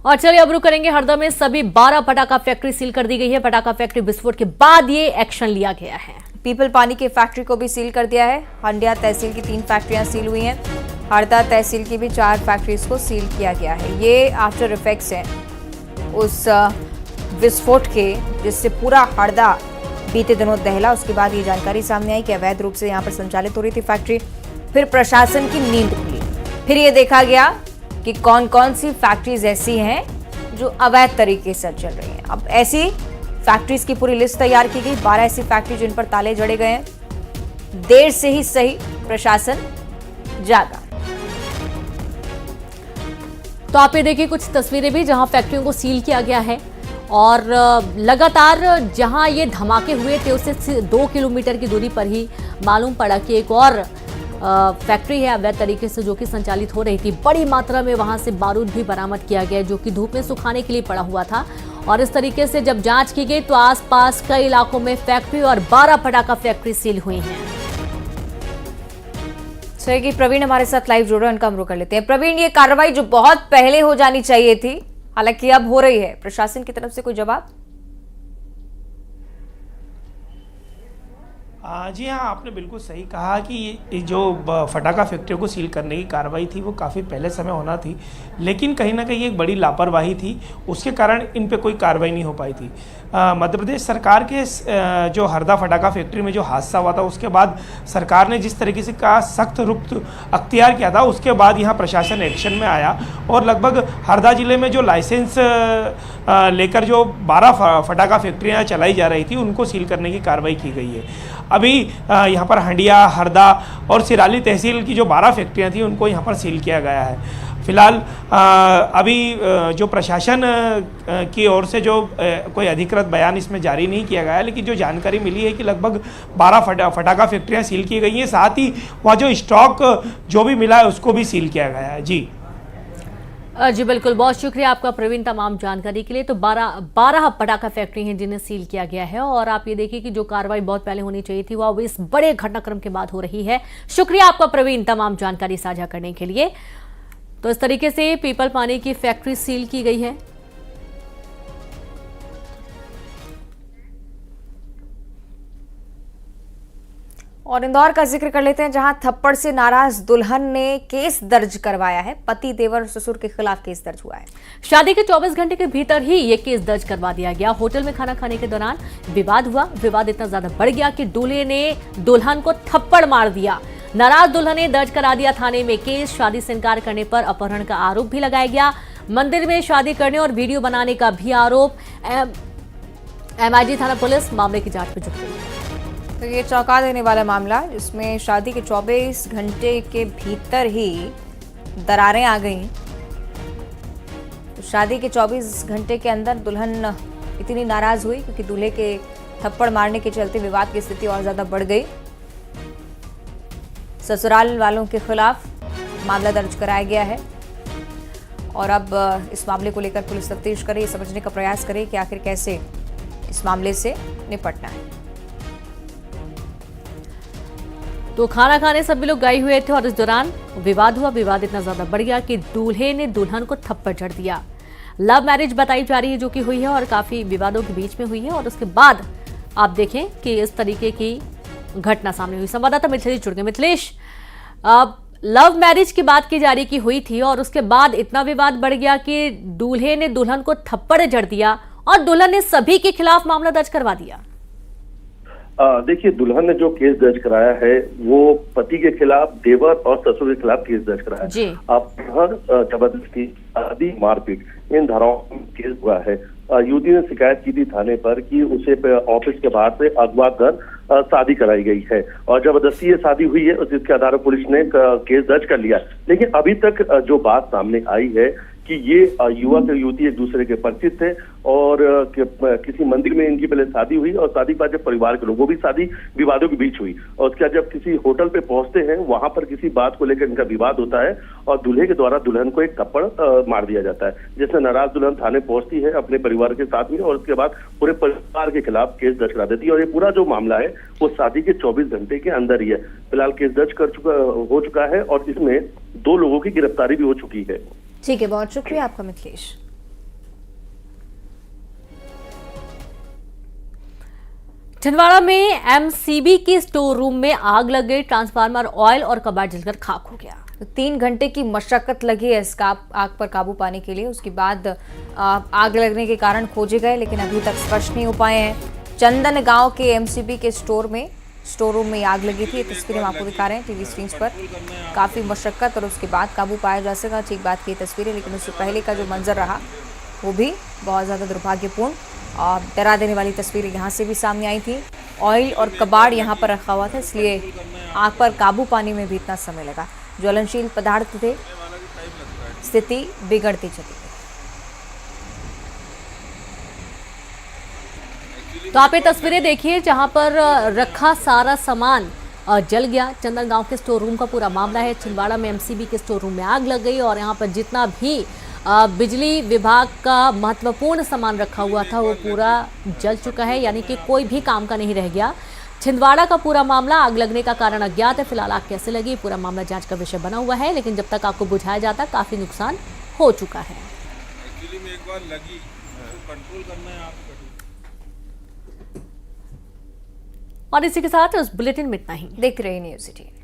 और चलिए अब रुक करेंगे हरदा में सभी 12 पटाखा फैक्ट्री सील कर दी गई है। पटाखा फैक्ट्री विस्फोट के बाद ये एक्शन लिया गया है। पीपल पानी की फैक्ट्री को भी सील कर दिया है। हंडिया तहसील की 3 फैक्ट्रियां सील हुई हैं। हरदा तहसील की भी 4 फैक्ट्रीज को सील किया गया है। ये आफ्टर इफेक्ट्स हैं उस विस्फोट के जिससे पूरा हरदा बीते दिनों दहला। उसके बाद ये जानकारी सामने आई कि अवैध रूप से यहाँ पर संचालित हो रही थी फैक्ट्री। फिर प्रशासन की नींद खुली। फिर ये देखा गया कि कौन कौन सी फैक्ट्रीज ऐसी हैं जो अवैध तरीके से चल रही हैं। अब ऐसी फैक्ट्रीज की पूरी लिस्ट तैयार की गई। 12 ऐसी फैक्ट्री जिन पर ताले जड़े गए हैं। देर से ही सही प्रशासन जागा। तो आप ये देखिए कुछ तस्वीरें भी जहां फैक्ट्रियों को सील किया गया है और लगातार जहां ये धमाके हुए थे उससे 2 किलोमीटर की दूरी पर ही मालूम पड़ा कि एक और फैक्ट्री है अवैध तरीके से जो कि संचालित हो रही थी। बड़ी मात्रा में वहां से बारूद भी बरामद किया गया जो कि धूप में सुखाने के लिए पड़ा हुआ था। और इस तरीके से जब जांच की गई तो आसपास कई इलाकों में फैक्ट्री और 12 पटाखा फैक्ट्री सील हुई हैं। सही कि प्रवीण हमारे साथ लाइव जुड़ रहे हैं, उनका हम रुख कर लेते हैं। प्रवीण, ये कार्रवाई जो बहुत पहले हो जानी चाहिए थी, हालांकि अब हो रही है, प्रशासन की तरफ से कोई जवाब? जी हाँ, आपने बिल्कुल सही कहा कि ये जो फटाखा फैक्ट्रियों को सील करने की कार्रवाई थी वो काफ़ी पहले समय होना थी, लेकिन कहीं ना कहीं एक बड़ी लापरवाही थी, उसके कारण इन पे कोई कार्रवाई नहीं हो पाई थी। मध्य प्रदेश सरकार के जो हरदा फटाखा फैक्ट्री में जो हादसा हुआ था उसके बाद सरकार ने जिस तरीके से का सख्त रुख अख्तियार किया था उसके बाद यहाँ प्रशासन एक्शन में आया और लगभग हरदा जिले में जो लाइसेंस लेकर जो 12 फटाखा फैक्ट्रियाँ चलाई जा रही थी उनको सील करने की कार्रवाई की गई है। अभी यहाँ पर हंडिया, हरदा और सिराली तहसील की जो 12 फैक्ट्रियाँ थी उनको यहाँ पर सील किया गया है। फिलहाल अभी जो प्रशासन की ओर से जो कोई अधिकृत बयान इसमें जारी नहीं किया गया है, लेकिन जो जानकारी मिली है कि लगभग 12 फटाखा फैक्ट्रियाँ सील की गई हैं। साथ ही वहाँ जो स्टॉक जो भी मिला है उसको भी सील किया गया है। जी जी बिल्कुल, बहुत शुक्रिया आपका प्रवीण तमाम जानकारी के लिए। तो 12 पटाखा फैक्ट्री हैं जिन्हें सील किया गया है और आप ये देखिए कि जो कार्रवाई बहुत पहले होनी चाहिए थी वो अब इस बड़े घटनाक्रम के बाद हो रही है। शुक्रिया आपका प्रवीण तमाम जानकारी साझा करने के लिए। तो इस तरीके से पीपल पानी की फैक्ट्री सील की गई है। और इंदौर का जिक्र कर लेते हैं जहां थप्पड़ से नाराज दुल्हन ने केस दर्ज करवाया है। पति, देवर और ससुर के खिलाफ केस दर्ज हुआ है। शादी के 24 घंटे के भीतर ही ये केस दर्ज करवा दिया गया। होटल में खाना खाने के दौरान विवाद हुआ। विवाद इतना ज्यादा बढ़ गया कि दूल्हे ने दुल्हन को थप्पड़ मार दिया। नाराज दुल्हन ने दर्ज करा दिया थाने में केस। शादी से इनकार करने पर अपहरण का आरोप भी लगाया गया। मंदिर में शादी करने और वीडियो बनाने का भी आरोप। MIG थाना पुलिस मामले की जांच में जुट गई है। तो ये चौंका देने वाला मामला जिसमें शादी के 24 घंटे के भीतर ही दरारें आ गई। तो शादी के 24 घंटे के अंदर दुल्हन इतनी नाराज हुई क्योंकि दूल्हे के थप्पड़ मारने के चलते विवाद की स्थिति और ज्यादा बढ़ गई। ससुराल वालों के खिलाफ मामला दर्ज कराया गया है और अब इस मामले को लेकर पुलिस तफ्तीश करे, समझने का प्रयास करे कि आखिर कैसे इस मामले से निपटना है। तो खाना खाने सभी लोग गए हुए थे और इस दौरान विवाद हुआ। विवाद इतना ज्यादा बढ़ गया कि दूल्हे ने दुल्हन को थप्पड़ जड़ दिया। लव मैरिज बताई जा रही है जो कि हुई है और काफी विवादों के बीच में हुई है। और उसके बाद आप देखें कि इस तरीके की घटना सामने हुई। संवाददाता मिथिलेश जुड़ गए। मिथिलेश, लव मैरिज की बात की जा रही की हुई थी और उसके बाद इतना विवाद बढ़ गया कि दूल्हे ने दुल्हन को थप्पड़ जड़ दिया और दुल्हन ने सभी के खिलाफ मामला दर्ज करवा दिया। देखिए, दुल्हन ने जो केस दर्ज कराया है वो पति के खिलाफ, देवर और ससुर के खिलाफ केस दर्ज कराया है। अब जबरदस्ती, शादी, मारपीट इन धाराओं में केस हुआ है। युवती ने शिकायत की थी थाने पर कि उसे ऑफिस के बाहर से अगवा कर शादी कराई गई है और जबरदस्ती ये शादी हुई है। जिसके आधार पर पुलिस ने केस दर्ज कर लिया। लेकिन अभी तक जो बात सामने आई है कि ये युवक और युवती एक दूसरे के परिचित थे और किसी मंदिर में इनकी पहले शादी हुई और शादी के बाद जब परिवार के लोगों भी शादी विवादों के बीच हुई और उसके बाद जब किसी होटल पे पहुंचते हैं वहां पर किसी बात को लेकर इनका विवाद होता है और दूल्हे के द्वारा दुल्हन को एक थप्पड़ मार दिया जाता है, जिससे नाराज दुल्हन थाने पहुंचती है अपने परिवार के साथ में और उसके बाद पूरे परिवार के खिलाफ केस दर्ज करा देती है। और ये पूरा जो मामला है वो शादी के 24 घंटे के अंदर ही है। फिलहाल केस दर्ज हो चुका है और इसमें 2 लोगों की गिरफ्तारी भी हो चुकी है। ठीक है, बहुत शुक्रिया आपका मिथिलेश। छिंदवाड़ा में एमसीबी के स्टोर रूम में आग लग गई। ट्रांसफार्मर, ऑयल और कबाड़ जलकर खाक हो गया। तो 3 घंटे की मशक्कत लगी है इस आग पर काबू पाने के लिए। उसके बाद आग लगने के कारण खोजे गए, लेकिन अभी तक स्पष्ट नहीं हो पाए हैं। चंदन गांव के एमसीबी के स्टोर रूम में आग लगी थी। ये तस्वीरें हम आपको दिखा रहे हैं टीवी स्क्रीन पर। काफ़ी मशक्कत और उसके बाद काबू पाया जा सका, ठीक बात की तस्वीरें। लेकिन उससे पहले का जो मंजर रहा वो भी बहुत ज़्यादा दुर्भाग्यपूर्ण और डरा देने वाली तस्वीरें यहाँ से भी सामने आई थी। ऑयल और कबाड़ यहाँ पर रखा हुआ था, इसलिए आग पर काबू पाने में भी इतना समय लगा। ज्वलनशील पदार्थ थे, स्थिति बिगड़ती चली गई। तो आप ये तस्वीरें देखिए जहां पर रखा सारा सामान जल गया। चंदन गांव के स्टोर रूम का पूरा मामला है। छिंदवाड़ा में एमसीबी के स्टोर रूम में आग लग गई और यहां पर जितना भी बिजली विभाग का महत्वपूर्ण सामान रखा हुआ था वो पूरा जल चुका है, यानी कि कोई भी काम का नहीं रह गया। छिंदवाड़ा का पूरा मामला, आग लगने का कारण अज्ञात है। फिलहाल आग कैसे लगी पूरा मामला जांच का विषय बना हुआ है, लेकिन जब तक आग को बुझाया जाता काफी नुकसान हो चुका है। एक्चुअली में एक बार लगी तो कंट्रोल करना है आप। और इसी के साथ उस बुलेटिन में इतना ही। देख रहे न्यूज़ 18।